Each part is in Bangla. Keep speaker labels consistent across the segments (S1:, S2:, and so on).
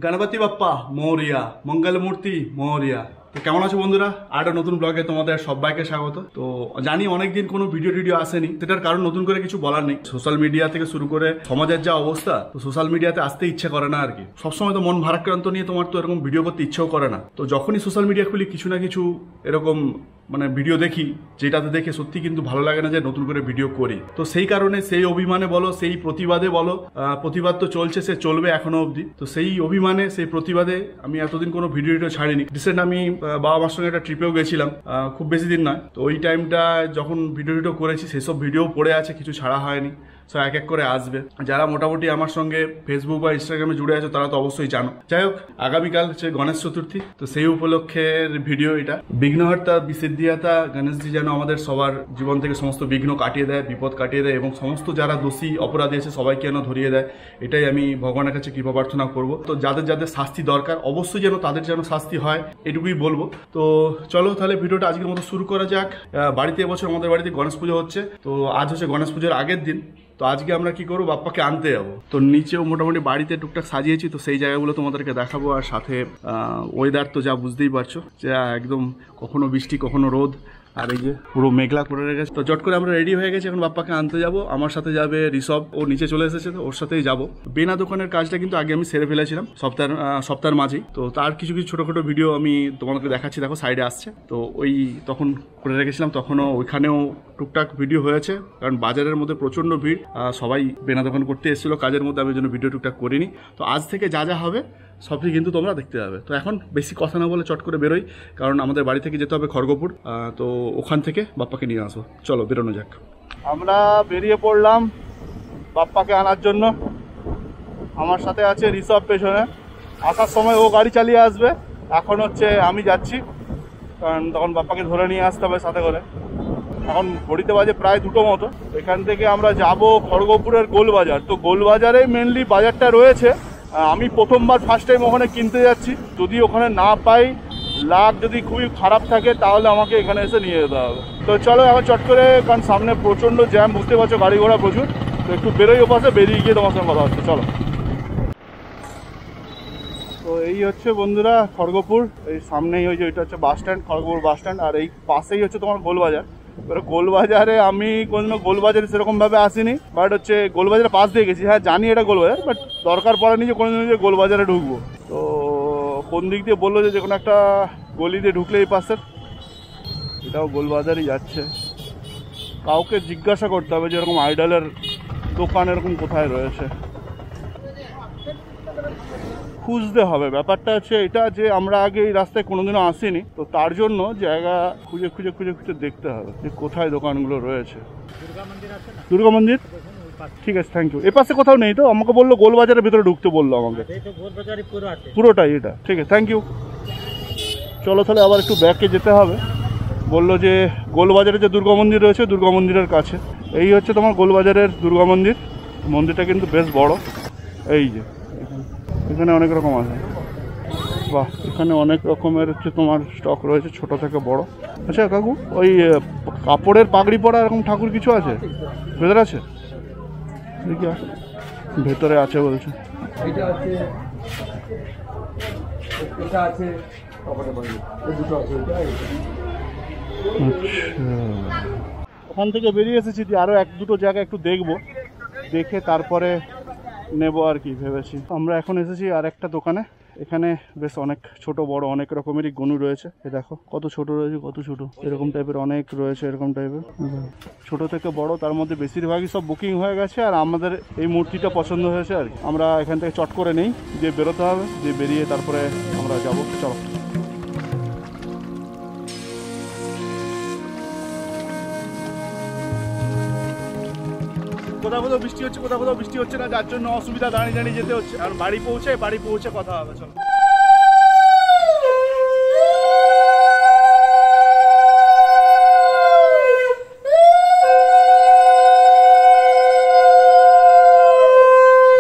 S1: গণপতি বাপ্পা মৌরিয়া, মঙ্গলমূর্তি মৌরিয়া। তো কেমন আছো বন্ধুরা? আরেকটা নতুন ব্লগে তোমাদের সবাইকে স্বাগত। তো জানি অনেকদিন কোনো ভিডিও আসেনি, সেটার কারণ নতুন করে কিছু বলার নেই। সোশ্যাল মিডিয়া থেকে শুরু করে সমাজের যা অবস্থা, তো সোশ্যাল মিডিয়াতে আসতে ইচ্ছে করে না আর কি। সবসময় তো মন ভারাক্রান্ত নিয়ে তোমার তো এরকম ভিডিও করতে ইচ্ছেও করে না। তো যখনই সোশ্যাল মিডিয়া খুলি কিছু না কিছু এরকম ভিডিও দেখি, যেটাতে দেখে সত্যি কিন্তু ভালো লাগে না যে নতুন করে ভিডিও করি। তো সেই কারণে সেই অভিমানে বলো, সেই প্রতিবাদে বলো, প্রতিবাদ তো চলছে, সে চলবে এখনো অবধি। তো সেই অভিমানে, সেই প্রতিবাদে আমি এতদিন কোনো ভিডিও ছাড়িনি। রিসেন্ট আমি বাবা মার সঙ্গে একটা ট্রিপেও গেছিলাম, খুব বেশি দিন নয়। তো ওই টাইমটা যখন ভিডিও করেছি সেসব ভিডিও পড়ে আছে, কিছু ছাড়া হয়নি। সো এক এক করে আসবে। যারা মোটামুটি আমার সঙ্গে ফেসবুক বা ইনস্টাগ্রামে জুড়ে আছে তারা তো অবশ্যই জানো। যাই হোক, আগামীকাল হচ্ছে গণেশ চতুর্থী। তো সেই উপলক্ষের ভিডিও এটা। বিঘ্নহর্তা বিসিদ্ধিদাতা গণেশজি যেন আমাদের সবার জীবন থেকে সমস্ত বিঘ্ন কাটিয়ে দেয়, বিপদ কাটিয়ে দেয়, এবং সমস্ত যারা দোষী অপরাধী আছে সবাইকে যেন ধরিয়ে দেয়। এটাই আমি ভগবানের কাছে কৃপা প্রার্থনা করবো। তো যাদের যাদের শাস্তি দরকার অবশ্যই যেন তাদের যেন শাস্তি হয়, এটুকুই বলবো। তো চলো তাহলে ভিডিওটা আজকের মতো শুরু করা যাক। বাড়িতে এবছর আমাদের বাড়িতে গণেশ পুজো হচ্ছে। তো আজ হচ্ছে গণেশ পুজোর আগের দিন। তো আজকে আমরা কি করবো, বাপ্পাকে আনতে যাবো। তো নিচেও মোটামুটি বাড়িতে টুকটাক সাজিয়েছি, তো সেই জায়গাগুলো তোমাদেরকে দেখাবো। আর সাথে ওয়েদার তো যা বুঝতেই পারছো, যা একদম কখনো বৃষ্টি কখনো রোদ, আর এই যে পুরো মেঘলা করে রেখেছে। তো চট করে আমরা রেডি হয়ে গেছি, এখন বাপ্পাকে আনতে যাব। আমার সাথে যাবে ঋষভ, ও নিচে চলে এসেছে, তো ওর সাথেই যাব। বেনা দোকানের কাজটা কিন্তু আগে আমি সেরে ফেলেছিলাম সপ্তাহের মাঝেই। তো তার কিছু কিছু ছোটো ছোটো ভিডিও আমি তোমাদেরকে দেখাচ্ছি, দেখো সাইডে আসছে। তো ওই তখন করে রেখেছিলাম, তখনও ওইখানেও টুকটাক ভিডিও হয়েছে, কারণ বাজারের মধ্যে প্রচণ্ড ভিড়। সবাই বেনা দোকান করতে এসেছিলো কাজের মধ্যে, আমি জন্য ভিডিও টুকটাক করিনি। তো আজ থেকে যা যা হবে সবই কিন্তু তোমরা দেখতে পাবে। তো এখন বেশি কথা না বলে চট করে বেরোই, কারণ আমাদের বাড়ি থেকে যেতে হবে খড়গপুর। তো ওখান থেকে বাপ্পাকে নিয়ে আসবো। চলো বেরোনো যাক। আমরা বেরিয়ে পড়লাম বাপ্পাকে আনার জন্য। আমার সাথে আছে ঋষভ পেছনে। আসার সময় ও গাড়ি চালিয়ে আসবে, এখন হচ্ছে আমি যাচ্ছি, কারণ তখন বাপ্পাকে ধরে নিয়ে আসতে হবে সাথে করে। এখন ঘড়িতে বাজে প্রায় 2টো মতো। এখান থেকে আমরা যাব খড়গপুরের গোলবাজার। তো গোলবাজারেই মেনলি বাজারটা রয়েছে। আমি প্রথমবার ফার্স্ট টাইম ওখানে কিনতে যাচ্ছি। যদি ওখানে না পাই, লাভ যদি খুবই খারাপ থাকে, তাহলে আমাকে এখানে এসে নিয়ে যেতে হবে। তো চলো এখন চট করে, কারণ সামনে প্রচণ্ড জ্যাম, বুঝতে পারছো, গাড়ি ঘোড়া প্রচুর। তো একটু বেরোই ওপাশে, বেরিয়ে গিয়ে তোমার সঙ্গে কথা হচ্ছে। চলো। তো এই হচ্ছে বন্ধুরা খড়গপুর। এই সামনেই ওই যে ওইটা হচ্ছে bus stand, Kharagpur bus stand. আর এই পাশেই হচ্ছে তোমার গোলবাজার। এবার গোলবাজারে আমি কোনোদিনও গোলবাজারে সেরকমভাবে আসিনি, বাট হচ্ছে গোলবাজারের পাশ দিয়ে গেছি। হ্যাঁ জানি এটা গোলবাজার, বাট দরকার পড়েনি যে কোনোদিন যে গোলবাজারে ঢুকবো। তো কোন দিক দিয়ে বললো যে কোনো একটা গলি দিয়ে ঢুকলে এই পাশের, এটাও গোলবাজারই যাচ্ছে। কাউকে জিজ্ঞাসা করতে হবে যে এরকম আইডলের দোকান এরকম কোথায় রয়েছে, খুঁজতে হবে। ব্যাপারটা হচ্ছে এটা যে আমরা আগে এই রাস্তায় কোনোদিনও আসিনি, তো তার জন্য জায়গা খুঁজে খুঁজে খুঁজে খুঁজে দেখতে হবে যে কোথায় দোকানগুলো রয়েছে। দুর্গা মন্দির, ঠিক আছে, থ্যাংক ইউ। এ পাশে কোথাও নেই তো? আমাকে বললো গোলবাজারের ভিতরে ঢুকতে বললো আমাকে, পুরোটাই এটা। ঠিক আছে, থ্যাংক ইউ। চলো তাহলে আবার একটু ব্যাকে যেতে হবে। বললো যে গোলবাজারে যে দুর্গা মন্দির রয়েছে, দুর্গা মন্দিরের কাছে। এই হচ্ছে তোমার গোলবাজারের দুর্গা মন্দির। মন্দিরটা কিন্তু বেশ বড়। এই যে এখানে অনেক রকম আছে। বাহ, এখানে অনেক রকমের হচ্ছে তোমার স্টক রয়েছে, ছোট থেকে বড়। আচ্ছা কাকু, ওই কাপড়ের পাগড়ি পরা এরকম ঠাকুর কিছু আছে ভেতরে? আছে দেখি, ভেতরে আছে বলছে। ওখান থেকে বেরিয়ে এসেছি, আরও 1-2টো জায়গা একটু দেখবো, দেখে তারপরে নেব আর কি ভেবেছি। আমরা এখন এসেছি আর একটা দোকানে। এখানে বেশ অনেক ছোট বড় অনেক রকমেরই গনু রয়েছে। এ দেখো কত ছোট রয়েছে, কত ছোট, এরকম টাইপের অনেক রয়েছে, এরকম টাইপের ছোট থেকে বড়। তার মধ্যে বেশিরভাগই সব বুকিং হয়ে গেছে, আর আমাদের এই মূর্তিটা পছন্দ হয়েছে আর কি। আমরা এখান থেকে চট করে নেই, যে বেরোতে হবে, যে বেরিয়ে তারপরে আমরা যাবো। চলো। কোথাও কোথাও বৃষ্টি হচ্ছে, কোথাও কোথাও বৃষ্টি হচ্ছে না, যার জন্য অসুবিধা, দাঁড়িয়ে দাঁড়িয়ে যেতে হচ্ছে। আর বাড়ি পৌঁছে কথা হবে। চলো।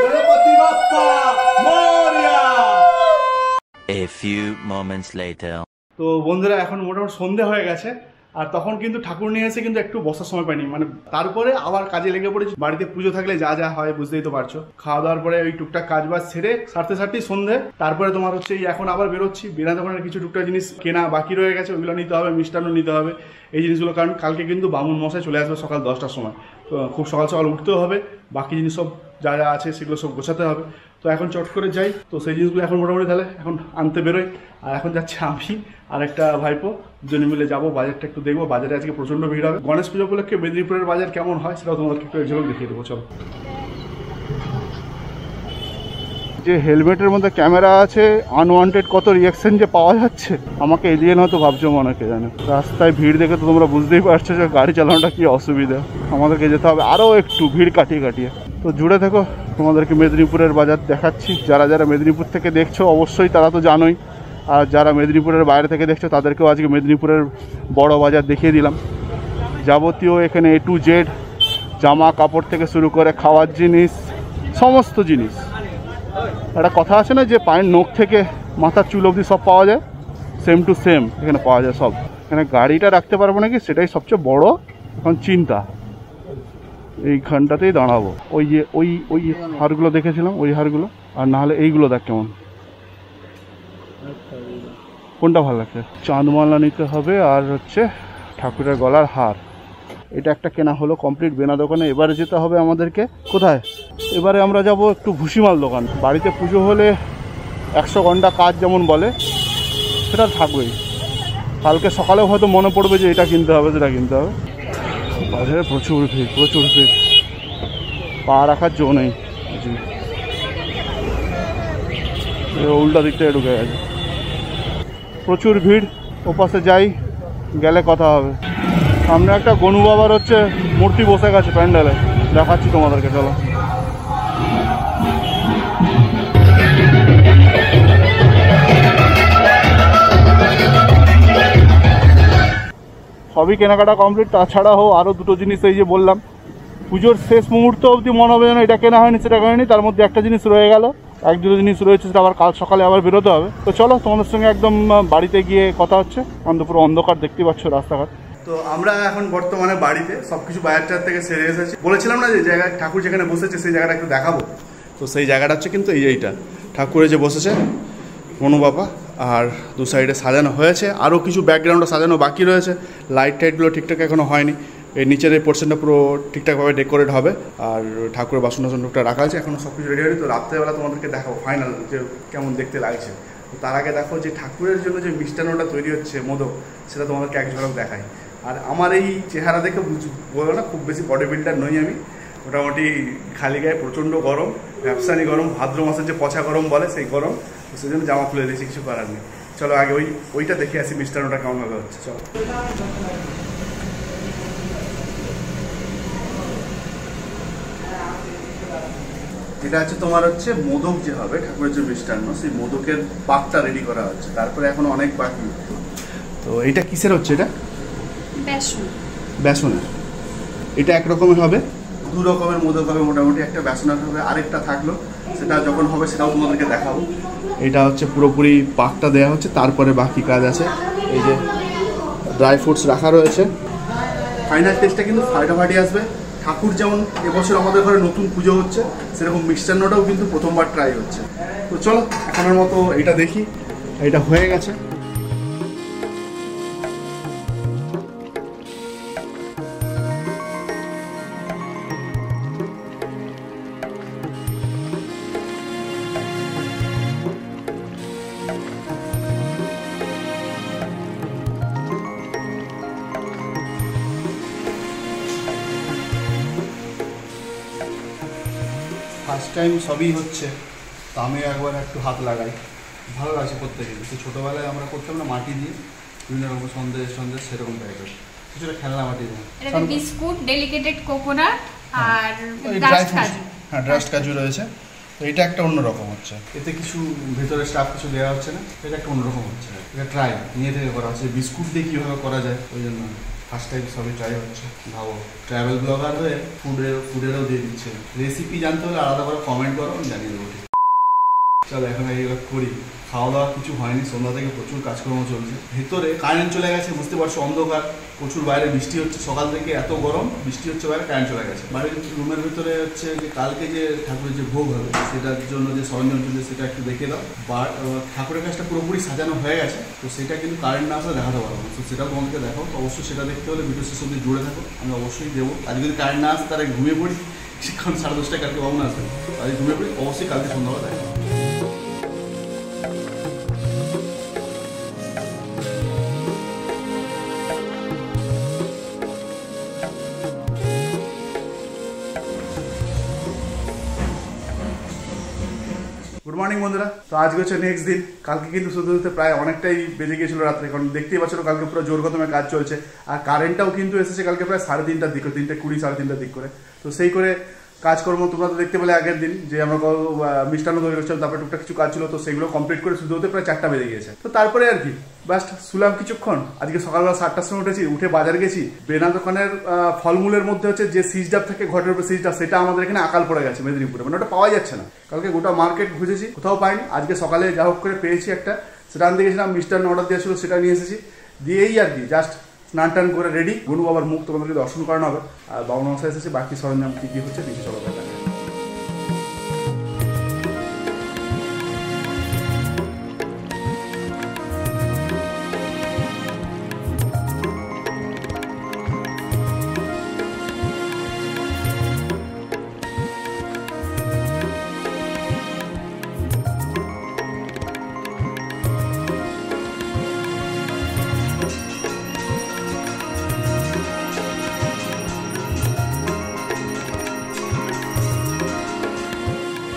S1: Ganapati Bappa Maurya.
S2: A few moments later.
S1: তো বন্ধুরা এখন মোটামুটি সন্ধে হয়ে গেছে। আর তখন কিন্তু ঠাকুর নিয়ে এসে কিন্তু একটু বসার সময় পাইনি, মানে তারপরে আবার কাজে লেগে পড়েছি। বাড়িতে পুজো থাকলে যা যা হয় বুঝতেই তো পারছো, খাওয়া দাওয়ার পরে ওই টুকটাক কাজ বাজ সেরে সারতেই সন্ধে, তারপরে তোমার হচ্ছে এখন আবার বেরোচ্ছি। বেনা দোকানের কিছু টুকটাক জিনিস কেনা বাকি রয়ে গেছে, ওইগুলো নিতে হবে, মিষ্টান্ন নিতে হবে, এই জিনিসগুলো। কারণ কালকে কিন্তু বামুন মশাই চলে আসবে সকাল 10টার সময়, তো খুব সকাল সকাল উঠতেও হবে, বাকি জিনিস সব যা যা আছে সেগুলো সব গোছাতে হবে। তো এখন চট করে যাই, তো সেই জিনিসগুলো এখন মোটামুটি তাহলে এখন আনতে বেরোই। আর এখন যাচ্ছে আমি আর একটা ভাইপো, দুজনে মিলে যাবো, বাজারটা একটু দেখবো। বাজারে আজকে প্রচণ্ড ভিড় হবে। গণেশ পুজো উপলক্ষে মেদিনীপুরের বাজার কেমন হয় সেটাও তোমাদেরকে একটু ঝলক দেখিয়ে দেবো, চলো। যে হেলমেটের মধ্যে ক্যামেরা আছে, আনওয়ান্টেড কত রিয়াকশন যে পাওয়া যাচ্ছে, আমাকে এলিয়েন হয়তো ভাবছো মনে কে জানে। রাস্তায় ভিড় দেখে তো তোমরা বুঝতেই পারছো যে গাড়ি চালানোটা কি অসুবিধা। আমাদেরকে যেতে হবে আরও একটু ভিড় কাটিয়ে কাটিয়ে। তো জুড়ে থেকো, তোমাদেরকে মেদিনীপুরের বাজার দেখাচ্ছি। যারা যারা মেদিনীপুর থেকে দেখছো অবশ্যই তারা তো জানোই, আর যারা মেদিনীপুরের বাইরে থেকে দেখছো তাদেরকেও আজকে মেদিনীপুরের বড় বাজার দেখিয়ে দিলাম। যাবতীয় এখানে A to Z, জামা কাপড় থেকে শুরু করে খাওয়ার জিনিস, সমস্ত জিনিস। একটা কথা আছে না যে পায়ের নখ থেকে মাথার চুল অবধি সব পাওয়া যায়, সেম টু সেম এখানে পাওয়া যায় সব। এখানে গাড়িটা রাখতে পারবো নাকি সেটাই সবচেয়ে বড় এখন চিন্তা। এইখানটাতেই দাঁড়াবো, ওই যে ওই হারগুলো দেখেছিলাম, ওই হারগুলো, আর না হলে এইগুলো দেখ কেমন, কোনটা ভালো লাগছে। চাঁদমালা নিতে হবে আর হচ্ছে ঠাকুরের গলার হার, এটা একটা কেনা হলো কমপ্লিট বেনা দোকানে। এবারে যেতে হবে আমাদেরকে কোথায়, এবারে আমরা যাব একটু ভুসিমাল দোকান। বাড়িতে পুজো হলে 100 ঘন্টা কাজ যেমন বলে, সেটা থাকবেই। কালকে সকালেও হয়তো মনে পড়বে যে এটা কিনতে হবে সেটা কিনতে হবে। বাজারে প্রচুর ভিড়, প্রচুর ভিড়, পা রাখার জো নেই। উল্টা দিক থেকে ঢুকে গেছে, প্রচুর ভিড়। ওপাশে যাই, গেলে কথা হবে। সামনে একটা গনু বাবার হচ্ছে মূর্তি বসে গেছে প্যান্ডেলে, দেখাচ্ছি তোমাদেরকে, চলো। সবই কেনাকাটা কমপ্লিট। তাছাড়াও আরও দুটো জিনিস, এই যে বললাম পুজোর শেষ মুহূর্ত অবধি মনে হবে যেন এটা কেনা হয়নি সেটা হয়নি, তার মধ্যে একটা জিনিস রয়ে গেল, এক দুটো জিনিস রয়েছে, সেটা আবার কাল সকালে আবার বেরোতে হবে। তো চলো তোমাদের সঙ্গে একদম বাড়িতে গিয়ে কথা হচ্ছে। আমাদের পুরো অন্ধকার, দেখতে পাচ্ছ রাস্তাঘাট। তো আমরা এখন বর্তমানে বাড়িতে সবকিছু বাজারটার থেকে সেরে এসেছি। বলেছিলাম না যে জায়গায় ঠাকুর যেখানে বসেছে সেই জায়গাটা একটু দেখাবো, তো সেই জায়গাটা হচ্ছে কিন্তু এইটা ঠাকুরে যে বসেছে মনু বাবা, আর দু সাইডে সাজানো হয়েছে, আরও কিছু ব্যাকগ্রাউন্ডে সাজানো বাকি রয়েছে। লাইট টাইটগুলো ঠিকঠাক এখনও হয়নি। এই নিচের এই পোর্শনটা পুরো ঠিকঠাকভাবে ডেকোরেট হবে, আর ঠাকুরের বাসন টাসন টুকটা রাখা আছে, এখনও সব কিছু রেডি হয়নি। তো রাত্রেবেলা তোমাদেরকে দেখাবো ফাইনাল যে কেমন দেখতে লাগছে। তো তার আগে দেখো যে ঠাকুরের জন্য যে মিষ্টান্নটা তৈরি হচ্ছে মোদক, সেটা তোমাদেরকে এক ঝলক দেখাই। আর আমার এই চেহারা দেখে বলো না, খুব বেশি বডি বিল্ডার নই আমি, মোটামুটি খালি গায়ে, প্রচণ্ড গরম, ব্যবসানি গরম, ভাদ্র মাসের যে পচা গরম বলে সেই গরম, তো সেই জন্য জামা খুলে দিয়েছি, কিছু করার নেই। চলো আগে ওইটা দেখে আসি মিষ্টান্নটা কেমনভাবে হচ্ছে, চলো। এটা হচ্ছে তোমার হচ্ছে মোদক যে হবে ঠাকুরের যে মিষ্টান্ন, সেই মোদকের পাকটা রেডি করা হচ্ছে, তারপরে এখন অনেক বাকি। তো এটা কিসের হচ্ছে? এটা বেসনের। এটা একরকমের হবে, দু রকমের মোদক হবে মোটামুটি, একটা বেসনের হবে, আরেকটা থাকলো, সেটা যখন হবে সেটাও তোমাদেরকে দেখাবো। এটা হচ্ছে পুরোপুরি পাকটা দেওয়া হচ্ছে, তারপরে বাকি কাজ আছে। এই যে ড্রাই ফ্রুটস রাখা রয়েছে, ফাইনাল টেস্টটা কিন্তু ফাটাফাটি আসবে। ঠাকুর যেমন এবছর আমাদের ঘরে নতুন পুজো হচ্ছে, সেরকম মিষ্টান্নটাও কিন্তু প্রথমবার ট্রাই হচ্ছে। তো চলো এখনের মতো এটা দেখি। এটা হয়ে গেছে। ফার্স্ট টাইম সবই হচ্ছে, তো আমি একবার একটু হাত লাগাই, ভালো লাগছে করতে গেলে। তো ছোটোবেলায় আমরা করতাম না মাটি দিয়ে বিভিন্ন রকম সন্দেশ সেরকম টাইপের কিছুটা খেলনা মাটি দিয়ে,
S2: বিস্কুট, ডেলিকেটেড কোকোনাট আর
S1: ড্রাস্ট কাজু রয়েছে। তো এটা একটা অন্যরকম হচ্ছে, এতে কিছু ভেতরে স্টাফ কিছু দেওয়া হচ্ছে না, এটা একটা অন্যরকম হচ্ছে। এটা ট্রাই নিয়ে থেকে করা হচ্ছে, বিস্কুট দিয়ে কীভাবে করা যায় ওই জন্য ফার্স্ট টাইম সবই ট্রাই হচ্ছে। ভাবো ট্রাভেল ব্লগার হয়ে ফুডেরও দিয়ে দিচ্ছে। রেসিপি জানতে হলে আলাদা করে কমেন্ট করো, আমি জানিয়ে দেবো। চলো এখন এগুলো করি। খাওয়া দাওয়া কিছু হয়নি, সন্ধ্যা থেকে প্রচুর কাজকর্ম চলছে। ভেতরে কারেন্ট চলে গেছে, বুঝতে পারছো, অন্ধকার প্রচুর, বাইরে বৃষ্টি হচ্ছে, সকাল থেকে এত গরম, বৃষ্টি হচ্ছে, বাইরে কারেন্ট চলে গেছে। বাড়ির রুমের ভিতরে হচ্ছে যে কালকে যে ঠাকুরের যে ভোগ হবে সেটার জন্য যে সরঞ্জাম চলছে সেটা একটু দেখে দাও। বাট ঠাকুরের কাজটা পুরোপুরি সাজানো হয়ে গেছে, তো সেটা কিন্তু কারেন্ট না আসলে দেখাতে পারবো না। তো সেটাও তোমাদেরকে দেখাও, তো অবশ্যই সেটা দেখতে হলে ভিডিও শেষ অবধি জুড়ে থাকো, আমি অবশ্যই দেবো। আর যদি কারেন্ট না আসে তারা ঘুমিয়ে পড়ি, কারণ 10:30টায় কালকে বাবু আসবে, তাই ঘুমিয়ে পড়ি, অবশ্যই কালকে সন্ধ্যাবেলা দেখো। গুড মর্নিং বন্ধুরা। তো আজকে হচ্ছে নেক্সট দিন। কালকে কিন্তু শুধু প্রায় অনেকটাই বেজে গিয়েছিল রাত্রে, কারণ দেখতেই পাচ্ছিল কালকে পুরো জোর কদমে কাজ চলছে। আর কারেন্টটাও কিন্তু এসেছে কালকে প্রায় 3:30টার দিক, 3:20 3:30টার দিক করে। তো সেই করে কাজকর্ম তোমরা তো দেখতে পেলে আগের দিন যে আমরা মিষ্টান্ন তৈরি করছিলাম, তারপরে টুকটাক কিছু কাজ ছিল, তো সেগুলো কমপ্লিট করে শুধু হতে প্রায় 4টা বেজে গিয়েছে। তো তারপরে আর কি জাস্ট শুলাম কিছুক্ষণ। আজকে সকালবেলা 7টার সময় উঠেছি, উঠে বাজার গেছি। বেনা দোকানের ফলমূলের মধ্যে হচ্ছে যে সিজডাব থাকে, ঘটের উপরে সিজডাব, সেটা আমাদের এখানে আকাল পড়ে গেছে মেদিনীপুরে, মানে ওটা পাওয়া যাচ্ছে না। কালকে গোটা মার্কেট খুঁজেছি, কোথাও পাইনি। আজকে সকালে যা হোক করে পেয়েছি একটা, সেটা আনতে গেছিলাম, মিষ্টান্ন অর্ডার দেওয়া ছিল, সেটা নিয়ে এসেছি। দিয়েই আর কি জাস্ট স্নান টান করে রেডি। গুনু বাবার মুখ তোমাদেরকে দর্শন করানো হবে, আর বাবু মশাই এসেছে, বাকি সরঞ্জাম কি কি হচ্ছে নিচে চলো দেখা।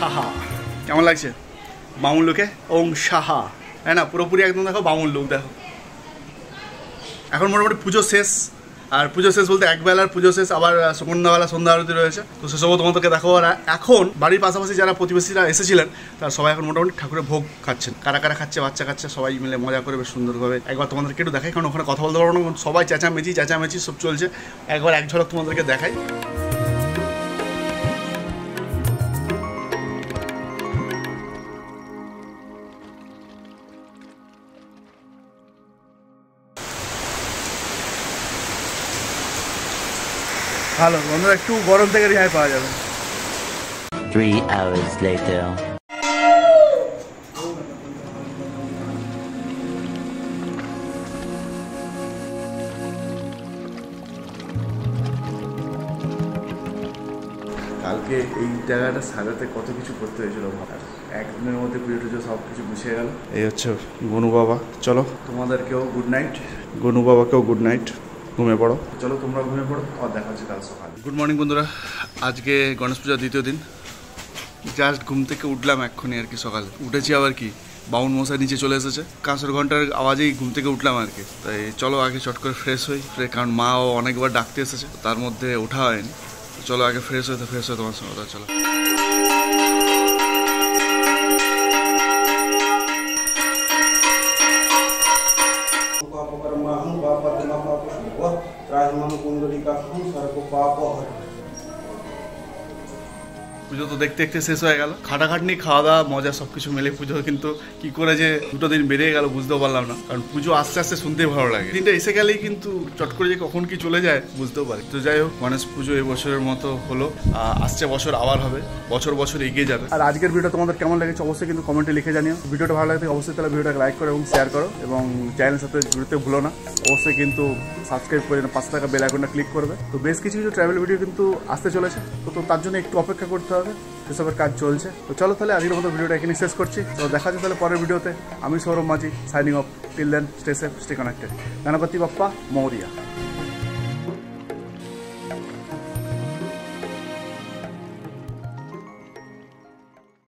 S1: সাহা কেমন লাগছে বামুন লুকে? ওং সাহা, তাই না? পুরোপুরি একদম দেখো বামুন লুক দেখো। এখন মোটামুটি পুজো শেষ, আর পুজো শেষ বলতে একবেলার পুজো শেষ, আবার সন্ধ্যাবেলা সন্ধ্যা আরতি রয়েছে, তো সেসবও তোমাদেরকে দেখো। আর এখন বাড়ির পাশাপাশি যারা প্রতিবেশীরা এসেছিলেন তারা সবাই এখন মোটামুটি ঠাকুরের ভোগ খাচ্ছেন। কারা কারা খাচ্ছে, বাচ্চা খাচ্ছে, সবাই মিলে মজা করে বেশ সুন্দরভাবে। একবার তোমাদেরকে একটু দেখাই, কারণ ওখানে কথা বলতে পারবো না, সবাই চেঁচামেচি সব চলছে। একবার এক ঝলক তোমাদেরকে দেখাই। ভালো বন্ধুরা, একটু গরম থেকে রেহাই পাওয়া যাবে।
S3: 3 hours later.
S1: কালকে এই জায়গাটা সাজাতে কত কিছু করতে হয়েছিল, একদিনের মধ্যে পুজো টুজো সব কিছু গুছিয়ে গেল। এই হচ্ছে গনু বাবা। চলো তোমাদেরকেও গুড নাইট, গনু বাবাকেও গুড নাইট, ঘুমিয়ে পড়ো। চলো তোমরা ঘুমিয়ে পড়ো, আর দেখা হচ্ছে কাল সকালে। গুড মর্নিং বন্ধুরা, আজকে গণেশ পূজার দ্বিতীয় দিন। জাস্ট ঘুম থেকে উঠলাম এক্ষুনি আর কি, সকালে উঠেছি। আবার কি বাউন মশাই নিচে চলে এসেছে, কাঁসর ঘন্টার আওয়াজেই ঘুম থেকে উঠলাম আর কি। তাই চলো আগে চট করে ফ্রেশ হই, কারণ মাও অনেকবার ডাকতে এসেছে, তার মধ্যে ওঠা হয়নি। চলো আগে ফ্রেশ হয়ে তোমার সঙ্গে কথা। চলো পুজো তো দেখতে দেখতে শেষ হয়ে গেল। খাটাখাটনি, খাওয়া দাওয়া, মজা সবকিছু মিলে পুজো কিন্তু কি করে যে 2টো দিন বেরিয়ে গেল বুঝতেও পারলাম না, কারণ পুজো আস্তে আস্তে শুনতেই ভালো লাগে। দিনটা এসে গেলেই কিন্তু চট করে যে কখন কি চলে যায় বুঝতেও পারি। তো যাই হোক, গণেশ পুজো এই বছরের মতো হলো, আসছে বছর আবার হবে, বছর বছর এগিয়ে যাবে। আর আজকের ভিডিও তোমাদের কেমন লেগেছে অবশ্যই কিন্তু কমেন্টে লিখে জানিও। ভিডিওটা ভালো লাগলে অবশ্যই তাহলে ভিডিওটাকে লাইক করো এবং শেয়ার করো, এবং চ্যানেলের সাথে জুড়তে ভুলো না। অবশ্যই কিন্তু সাবস্ক্রাইব করে 5 টাকা বেল আইকনটা ক্লিক করবে। তো বেশ কিছু ট্রাভেল ভিডিও কিন্তু আসতে চলেছে, তো তার জন্য একটু অপেক্ষা করতে হবে, সেসবের কাজ চলছে। তো চলো তাহলে আজকের মতো ভিডিওটা এখানে শেষ করছি। তো দেখা যাচ্ছে তাহলে পরের ভিডিওতে। আমি Sourav Majhi, signing off. Till then, stay safe, stay connected. Ganpati Bappa Maurya.